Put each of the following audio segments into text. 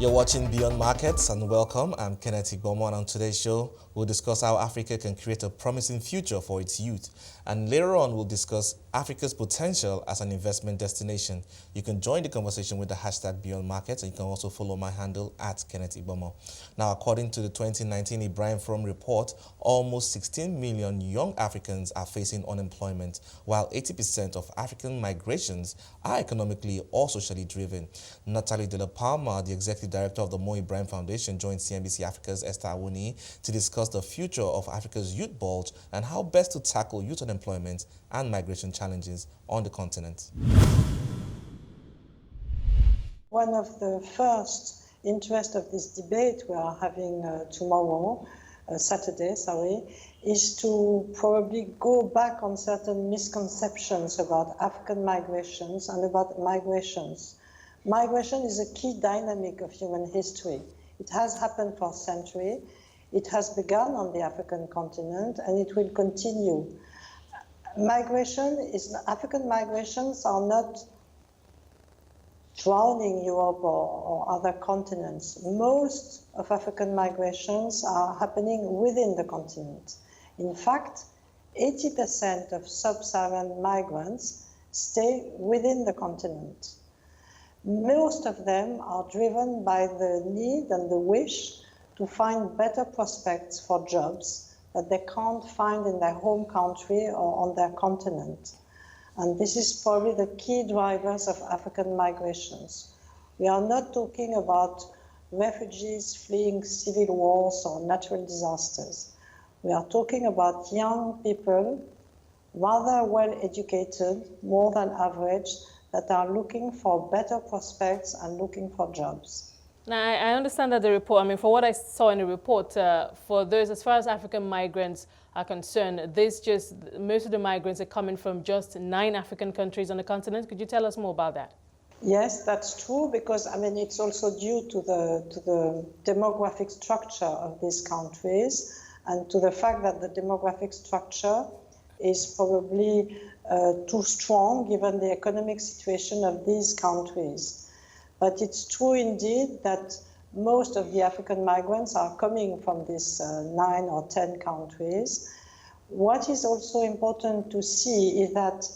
You're watching Beyond Markets, and welcome. I'm Kenneth Igbomon, and on today's show, we'll discuss how Africa can create a promising future for its youth. And later on, we'll discuss Africa's potential as an investment destination. You can join the conversation with the hashtag Beyond Markets, and you can also follow my handle at Kenneth Igbomon. Now, according to the 2019 Ibrahim Forum report, almost 16 million young Africans are facing unemployment, while 80% of African migrations are economically or socially driven. Nathalie Delapalme, the executive director of the Mo Ibrahim Foundation, joined CNBC Africa's Esther Awoniyi to discuss the future of Africa's youth bulge and how best to tackle youth unemployment and migration challenges on the continent. One of the first interests of this debate we are having tomorrow, Saturday, is to probably go back on certain misconceptions about African migrations and about migrations. Migration is a key dynamic of human history. It has happened for centuries. It has begun on the African continent, and it will continue. African migrations are not drowning Europe or other continents. Most of African migrations are happening within the continent. In fact, 80% of sub-Saharan migrants stay within the continent. Most of them are driven by the need and the wish to find better prospects for jobs that they can't find in their home country or on their continent. And this is probably the key drivers of African migrations. We are not talking about refugees fleeing civil wars or natural disasters. We are talking about young people, rather well educated, more than average, that are looking for better prospects and looking for jobs. Now, I understand that the report, from what I saw in the report, for those, as far as African migrants are concerned, most of the migrants are coming from just 9 African countries on the continent. Could you tell us more about that? Yes, that's true, because it's also due to the demographic structure of these countries and to the fact that the demographic structure is probably too strong given the economic situation of these countries. But it's true indeed that most of the African migrants are coming from these 9 or 10 countries. What is also important to see is that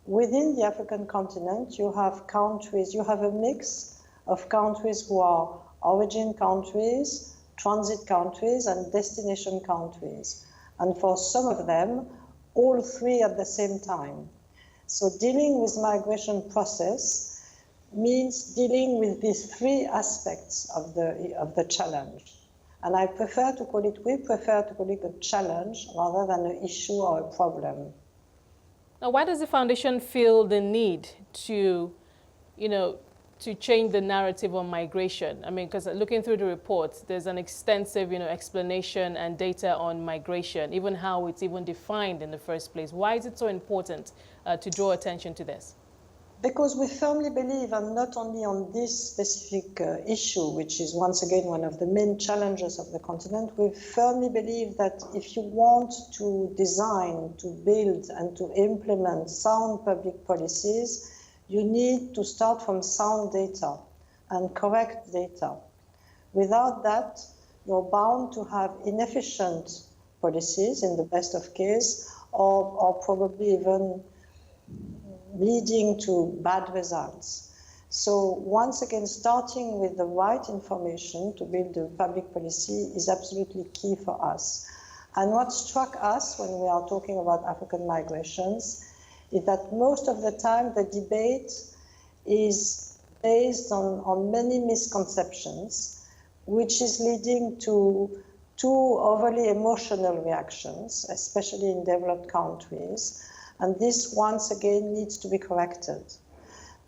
within the African continent, you have a mix of countries who are origin countries, transit countries, and destination countries. And for some of them, all 3 at the same time. So dealing with migration process means dealing with these 3 aspects of the challenge. And we prefer to call it a challenge rather than an issue or a problem. Now, why does the foundation feel the need to change the narrative on migration? Because looking through the report, there's an extensive, explanation and data on migration, even how it's even defined in the first place. Why is it so important to draw attention to this? Because we firmly believe, and not only on this specific issue, which is once again one of the main challenges of the continent, we firmly believe that if you want to design, to build, and to implement sound public policies, you need to start from sound data and correct data. Without that, you're bound to have inefficient policies in the best of cases, or probably even leading to bad results. So once again, starting with the right information to build a public policy is absolutely key for us. And what struck us when we are talking about African migrations is that most of the time the debate is based on many misconceptions, which is leading to too overly emotional reactions, especially in developed countries. And this, once again, needs to be corrected.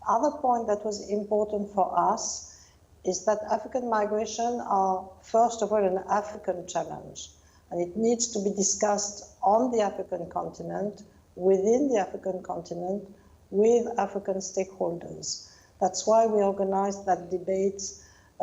Other point that was important for us is that African migration are, first of all, an African challenge. And it needs to be discussed on the African continent, within the African continent, with African stakeholders. That's why we organized that debate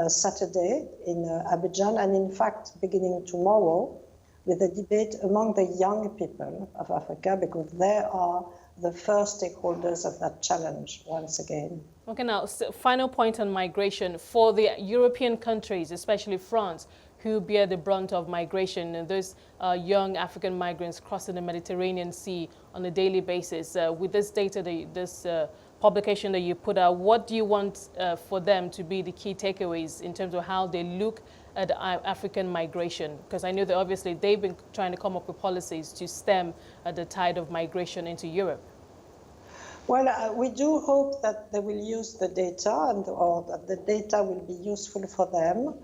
Saturday in Abidjan, and in fact, beginning tomorrow, with a debate among the young people of Africa, because they are the first stakeholders of that challenge once again. Okay, now, so final point on migration. For the European countries, especially France, who bear the brunt of migration, and those young African migrants crossing the Mediterranean Sea on a daily basis, with this data, this publication that you put out, what do you want for them to be the key takeaways in terms of how they look at African migration? Because I know that obviously they've been trying to come up with policies to stem the tide of migration into Europe. Well, we do hope that they will use the data or that the data will be useful for them.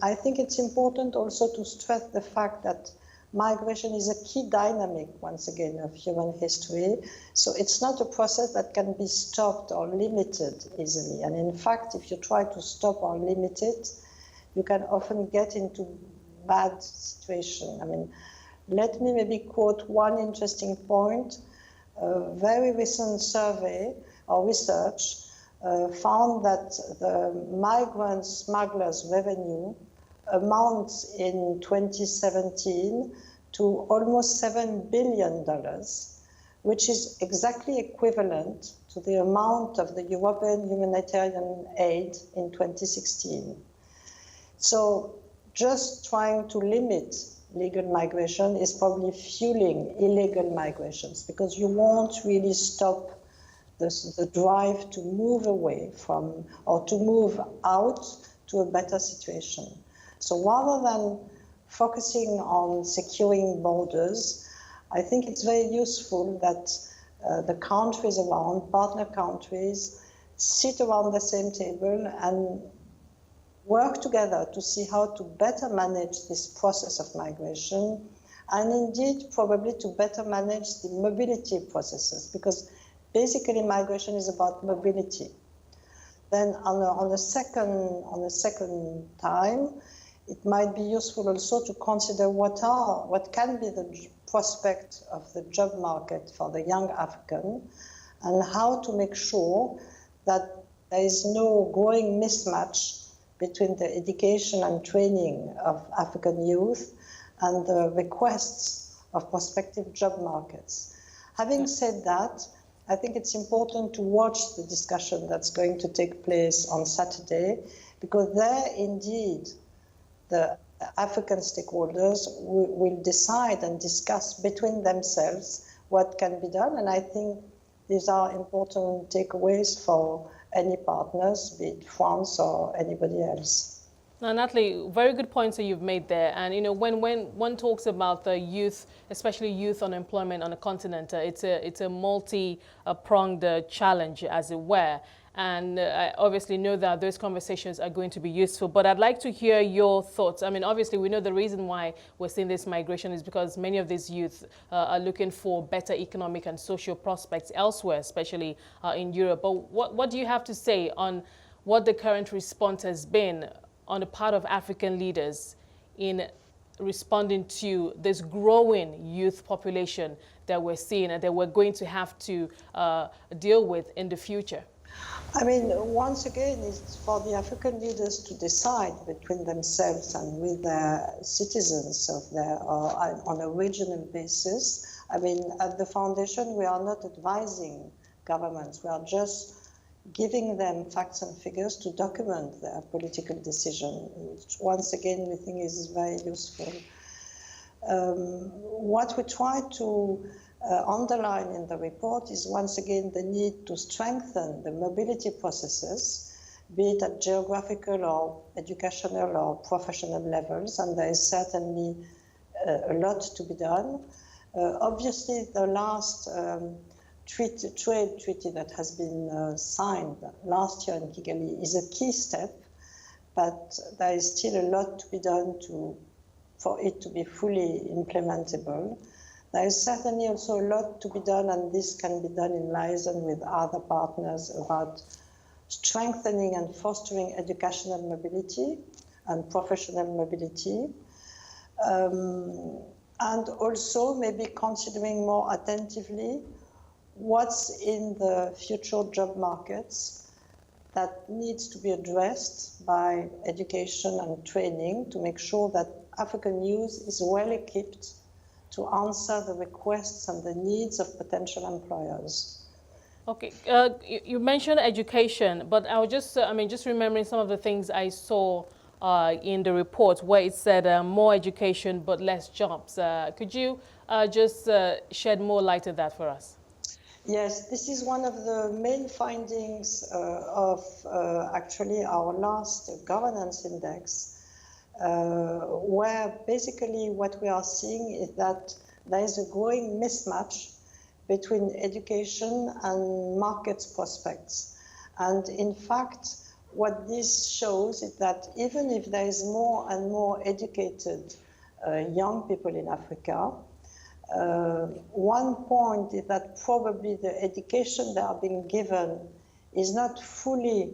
I think it's important also to stress the fact that migration is a key dynamic, once again, of human history. So it's not a process that can be stopped or limited easily. And in fact, if you try to stop or limit it, you can often get into bad situation. I mean, let me maybe quote one interesting point. A very recent survey or research found that the migrant smugglers' revenue amounts in 2017 to almost $7 billion, which is exactly equivalent to the amount of the European humanitarian aid in 2016. So just trying to limit legal migration is probably fueling illegal migrations, because you won't really stop the drive to move away from or to move out to a better situation. So rather than focusing on securing borders, I think it's very useful that the countries around, partner countries, sit around the same table and work together to see how to better manage this process of migration, and indeed probably to better manage the mobility processes, because basically migration is about mobility. Then on a second time, it might be useful also to consider what can be the prospect of the job market for the young African, and how to make sure that there is no growing mismatch between the education and training of African youth and the requests of prospective job markets. Having said that, I think it's important to watch the discussion that's going to take place on Saturday, because there indeed the African stakeholders will decide and discuss between themselves what can be done. And I think these are important takeaways for any partners, be it France or anybody else. Now, Nathalie, very good points that you've made there. And, you know, when one talks about the youth, especially youth unemployment on the continent, it's a multi-pronged challenge, as it were. And I obviously know that those conversations are going to be useful. But I'd like to hear your thoughts. I mean, obviously, we know the reason why we're seeing this migration is because many of these youth are looking for better economic and social prospects elsewhere, especially in Europe. But what do you have to say on what the current response has been on the part of African leaders in responding to this growing youth population that we're seeing and that we're going to have to deal with in the future? I mean, once again, it's for the African leaders to decide between themselves and with their citizens of on a regional basis. I mean, at the foundation, we are not advising governments. We are just giving them facts and figures to document their political decision, which once again we think is very useful. What we try to underline in the report is once again the need to strengthen the mobility processes, be it at geographical or educational or professional levels, and there is certainly a lot to be done. Obviously, the last trade treaty that has been signed last year in Kigali is a key step, but there is still a lot to be done for it to be fully implementable. There is certainly also a lot to be done, and this can be done in liaison with other partners, about strengthening and fostering educational mobility and professional mobility. And also maybe considering more attentively what's in the future job markets that needs to be addressed by education and training to make sure that African youth is well equipped to answer the requests and the needs of potential employers. Okay, you mentioned education, but I was just, just remembering some of the things I saw in the report where it said more education but less jobs. Could you just shed more light on that for us? Yes, this is one of the main findings of actually our last governance index, where basically what we are seeing is that there is a growing mismatch between education and market prospects. And in fact, what this shows is that even if there is more and more educated young people in Africa, one point is that probably the education they are being given is not fully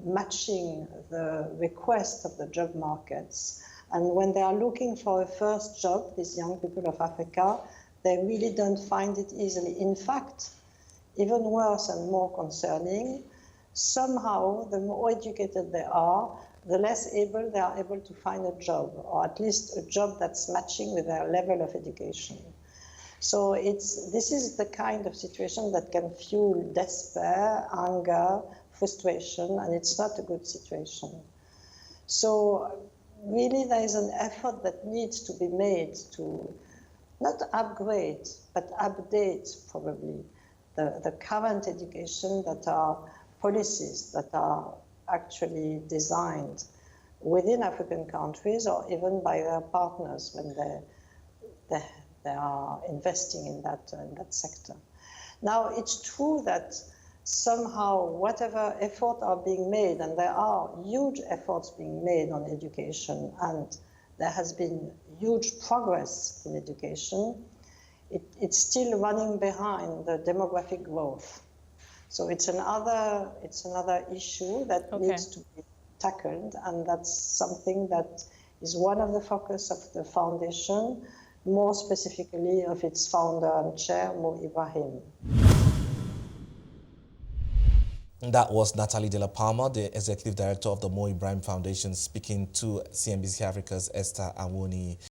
matching the request of the job markets. And when they are looking for a first job, these young people of Africa, they really don't find it easily. In fact, even worse and more concerning, somehow the more educated they are, the less able they are able to find a job, or at least a job that's matching with their level of education. So this is the kind of situation that can fuel despair, anger, frustration, and it's not a good situation. So really there is an effort that needs to be made to not upgrade, but update probably the current education that are policies that are actually designed within African countries or even by their partners when they are investing in that sector. Now, it's true that somehow whatever efforts are being made, and there are huge efforts being made on education, and there has been huge progress in education, it's still running behind the demographic growth. So it's another issue that needs to be tackled, and that's something that is one of the focus of the foundation, more specifically of its founder and chair, Mo Ibrahim. That was Nathalie Delapalme, the Executive Director of the Mo Ibrahim Foundation, speaking to CNBC Africa's Esther Awoniyi.